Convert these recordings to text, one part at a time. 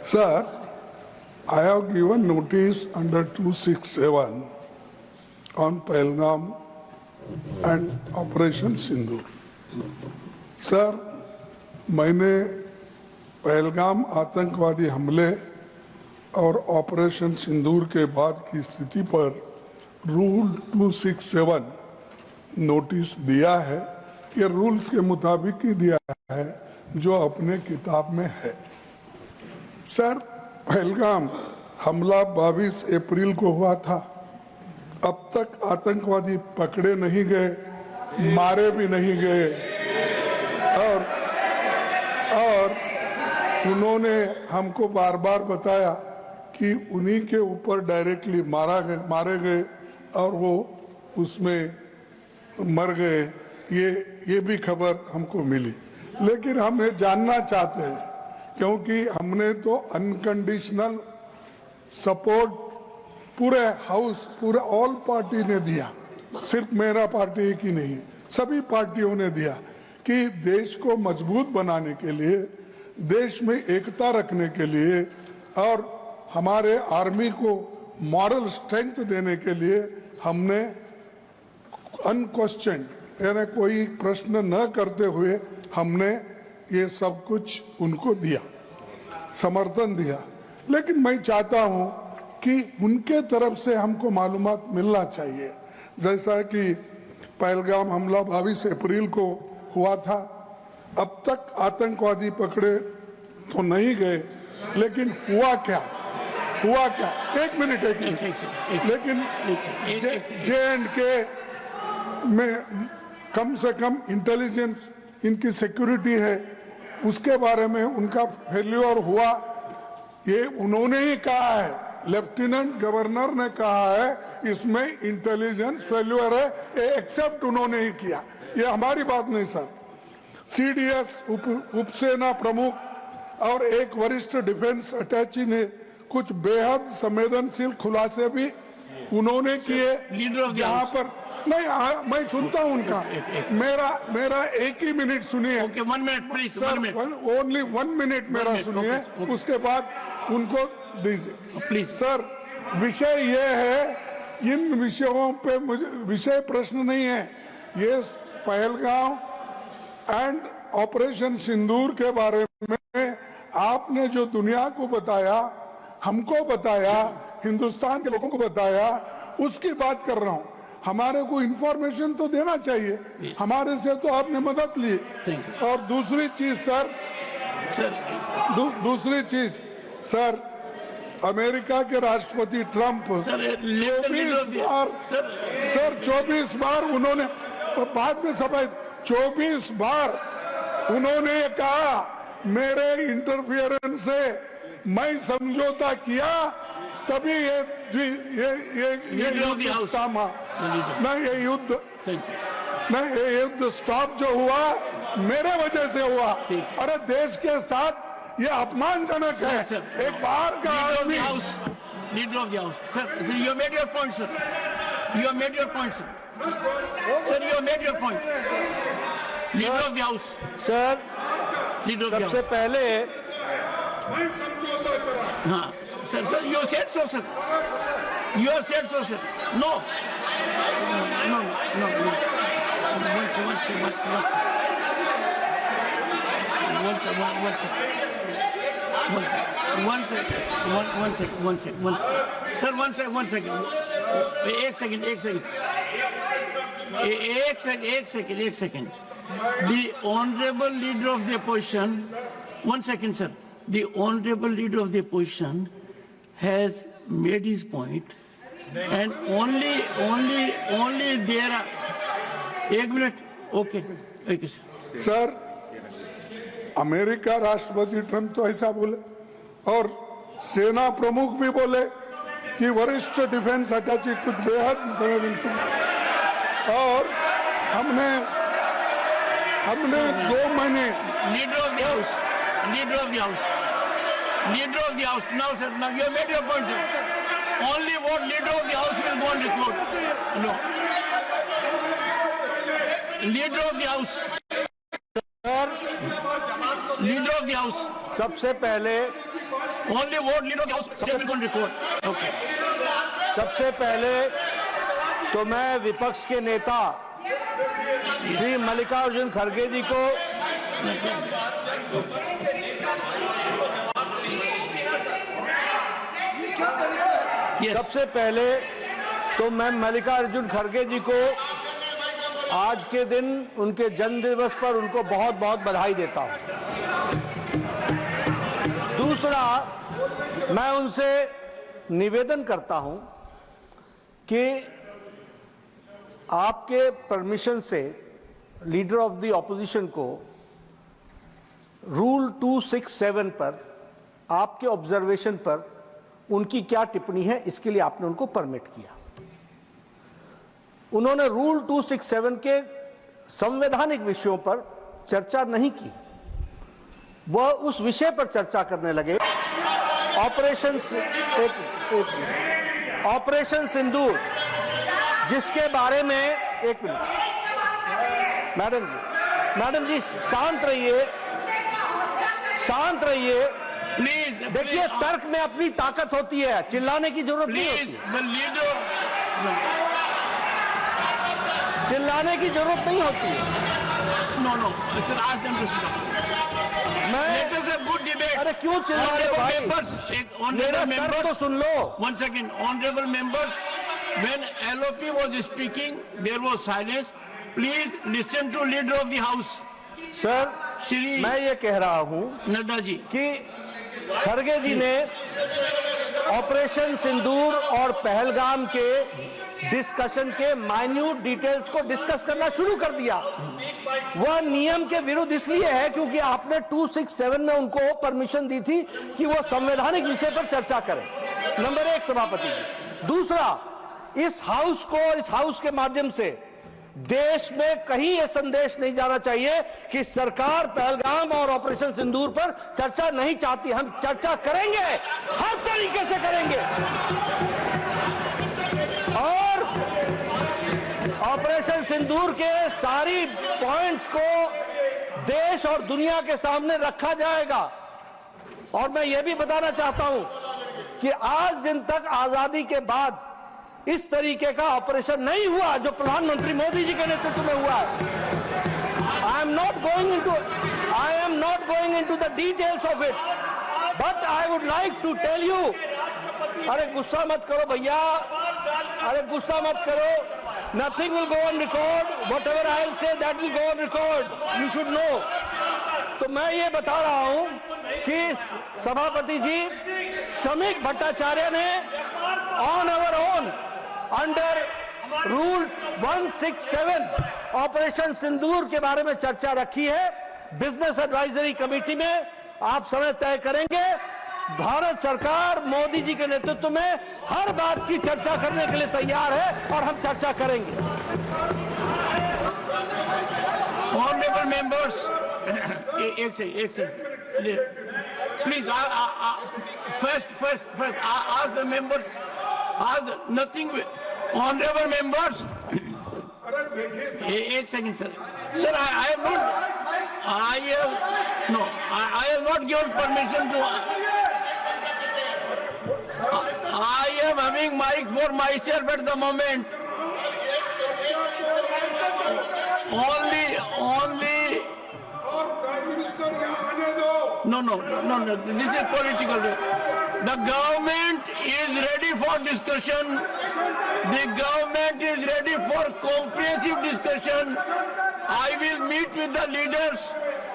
Sir, I have given notice under 267 on Pahalgam and Operation Sindoor. Sir, मैंने पहलगाम आतंकवादी हमले और ऑपरेशन सिंदूर के बाद की स्थिति पर रूल 267 नोटिस दिया है। ये रूल्स के मुताबिक ही दिया है जो अपने किताब में है। सर, पहलगाम हमला 22 अप्रैल को हुआ था। अब तक आतंकवादी पकड़े नहीं गए, मारे भी नहीं गए और उन्होंने हमको बार बार बताया कि उन्हीं के ऊपर डायरेक्टली मारे गए और वो उसमें मर गए। ये भी खबर हमको मिली, लेकिन हम ये जानना चाहते हैं क्योंकि हमने तो अनकंडीशनल सपोर्ट पूरे हाउस, पूरे ऑल पार्टी ने दिया, सिर्फ मेरा पार्टी एक ही नहीं, सभी पार्टियों ने दिया कि देश को मजबूत बनाने के लिए, देश में एकता रखने के लिए और हमारे आर्मी को मॉरल स्ट्रेंथ देने के लिए हमने अनक्वेश्चन यानी कोई प्रश्न न करते हुए हमने ये सब कुछ उनको दिया, समर्थन दिया। लेकिन मैं चाहता हूं कि उनके तरफ से हमको मालूमात मिलना चाहिए। जैसा कि पहलगाम हमला 22 अप्रैल को हुआ था, अब तक आतंकवादी पकड़े तो नहीं गए, लेकिन हुआ क्या? एक मिनट लेकिन J&K में कम से कम इंटेलिजेंस, इनकी सिक्योरिटी है, उसके बारे में उनका फेल्योर हुआ, ये उन्होंने ही कहा है, लेफ्टिनेंट गवर्नर ने कहा है इसमें इंटेलिजेंस फेल्योर है, ये एक्सेप्ट उन्होंने ही किया, ये हमारी बात नहीं सर। CDS उपसेना प्रमुख और एक वरिष्ठ डिफेंस अटैची ने कुछ बेहद संवेदनशील खुलासे भी उन्होंने किए, जहां पर नहीं मैं सुनता हूं उनका, मेरा एक ही मिनट सुनिए। Okay, 1 minute, please. Sir, only 1 minute मेरा सुनिए, उसके बाद उनको दीजिए प्लीज। सर, विषय ये है, इन विषयों पे मुझे विषय प्रश्न नहीं है, ये पहलगाम एंड ऑपरेशन सिंदूर के बारे में आपने जो दुनिया को बताया, हमको बताया, हिंदुस्तान के लोगों को बताया, उसकी बात कर रहा हूं। हमारे को इंफॉर्मेशन तो देना चाहिए, हमारे से तो आपने मदद ली। और दूसरी चीज सर, दूसरी चीज सर, अमेरिका के राष्ट्रपति ट्रंप 24 बार उन्होंने, बाद में सफाई, 24 बार उन्होंने कहा मेरे इंटरफियरेंस से मैं समझौता किया, तभी ये युद्ध स्टामा नहीं, ये युद्ध स्टॉप जो हुआ मेरे वजह से हुआ। अरे देश के साथ ये अपमानजनक है। एक बार का आदमी, leader of the house, sir, you made your point sir, you made your point sir, you made your point, leader of the house sir. सबसे पहले हाँ sir, you said so sir, you said so sir, no, एक second, the honorable leader of the opposition, 1 second sir, the honorable leader of the opposition has made his point, and only there are, 1 minute, okay sir. Sir, America राष्ट्रपति Trump तो ऐसा बोले और सेना प्रमुख भी बोले कि वरिष्ठ डिफेंस अटैची कुछ बेहद संवेदनशील, और हमने 2 महीने leader of the house, now sir, now you made your point sir, only what leader of the house will go on record, no, leader of the house, sir, leader of the house. सबसे पहले Only vote leader of the house. Second on record. Okay. सबसे पहले तो मैं विपक्ष के नेता श्री मल्लिकार्जुन खड़गे जी को Yes. सबसे पहले तो मैं मल्लिकार्जुन खड़गे जी को आज के दिन उनके जन्म दिवस पर उनको बहुत बहुत बधाई देता हूं। दूसरा, मैं उनसे निवेदन करता हूं कि आपके परमिशन से लीडर ऑफ द ऑपोजिशन को रूल 267 पर आपके ऑब्जर्वेशन पर उनकी क्या टिप्पणी है, इसके लिए आपने उनको परमिट किया। उन्होंने रूल 267 के संवैधानिक विषयों पर चर्चा नहीं की, वह उस विषय पर चर्चा करने लगे। ऑपरेशन सिंदूर, जिसके बारे में एक मिनट मैडम जी शांत रहिए, शांत रहिए। Please. देखिए, तर्क में अपनी ताकत होती है, चिल्लाने की जरूरत नहीं Please, होती, the leader. चिल्लाने की जरूरत नहीं होती। No. Sir, ask them to stop. Let मैं us have good debate. अरे क्यों चिल्ला रहे हो Honorable भाई? members, मेरा honorable तर्क तो members. Soon low. 1 second, honorable members. When LOP was speaking, there was silence. Please listen to leader of the house, sir, Shri मैं ये कह रहा हूं Nadda ji. कि खड़गे जी ने ऑपरेशन सिंदूर और पहलगाम के डिस्कशन के माइन्यूट डिटेल्स को डिस्कस करना शुरू कर दिया। वह नियम के विरुद्ध इसलिए है क्योंकि आपने 267 में उनको परमिशन दी थी कि वह संवैधानिक विषय पर चर्चा करें। नंबर 1 सभापति जी। दूसरा, इस हाउस को और इस हाउस के माध्यम से देश में कहीं यह संदेश नहीं जाना चाहिए कि सरकार पहलगाम और ऑपरेशन सिंदूर पर चर्चा नहीं चाहती। हम चर्चा करेंगे, हर तरीके से करेंगे, और ऑपरेशन सिंदूर के सारी पॉइंट्स को देश और दुनिया के सामने रखा जाएगा। और मैं यह भी बताना चाहता हूं कि आज दिन तक आजादी के बाद इस तरीके का ऑपरेशन नहीं हुआ जो प्रधानमंत्री मोदी जी के नेतृत्व में हुआ है। I am not going into the details of it, but I would like to tell you. अरे गुस्सा मत करो भैया, अरे गुस्सा मत करो। Nothing will go on record, whatever I will say that will go on record, you should know. तो मैं ये बता रहा हूं कि सभापति जी श्रमिक भट्टाचार्य ने on our own under rule 167 operation Sindoor के बारे में चर्चा रखी है। बिजनेस एडवाइजरी कमेटी में आप समय तय करेंगे। भारत सरकार मोदी जी के नेतृत्व में हर बात की चर्चा करने के लिए तैयार है और हम चर्चा करेंगे। Honorable members, एक second. Please, first, ask the members. Nothing. Honorable members. एक second, sir. Sir, I have not given permission to. I am having mic for myself at the moment. Only. No. This is political. The government is ready for discussion. The government is ready for comprehensive discussion. I will meet with the leaders,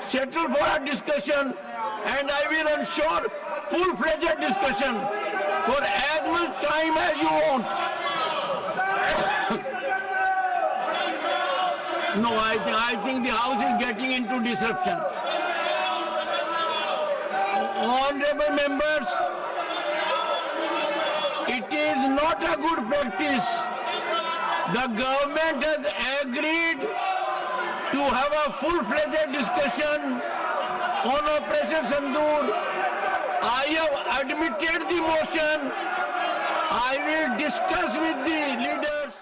settle for a discussion, and I will ensure full-fledged discussion for as much time as you want. No, I think the house is getting into disruption. Honorable members, it is not a good practice. The government has agreed to have a full-fledged discussion on Operation Sindoor. I have admitted the motion. I will discuss with the leaders.